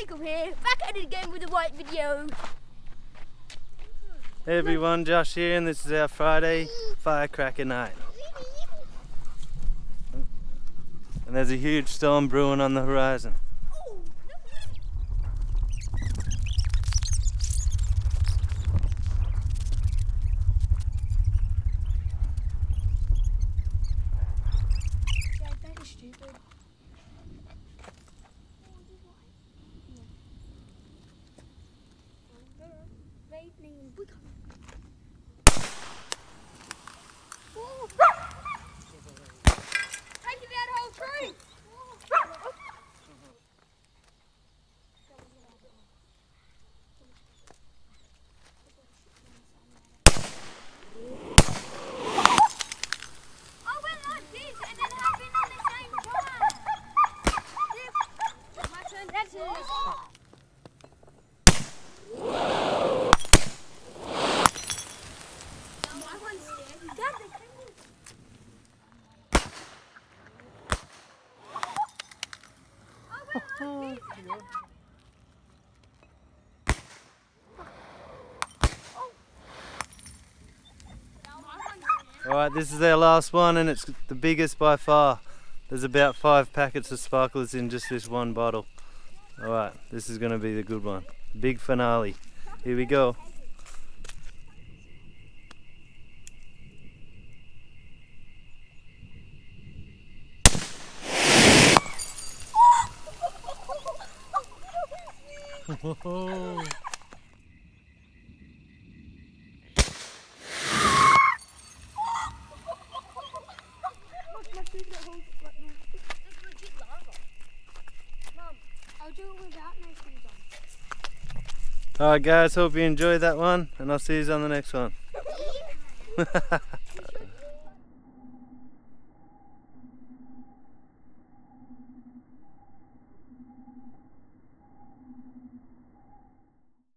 Eagle here, back at it again with a white video. Hey everyone, Josh here, and this is our Friday Firecracker night. And there's a huge storm brewing on the horizon. Taking that whole tree. I went like this and then happened at the same time. My turn, that's it. Alright, this is our last one, and it's the biggest by far. There's about 5 packets of sparklers in just this one bottle. Alright, this is going to be the good one. Big finale. Here we go. Alright guys, hope you enjoyed that one, and I'll see you on the next one.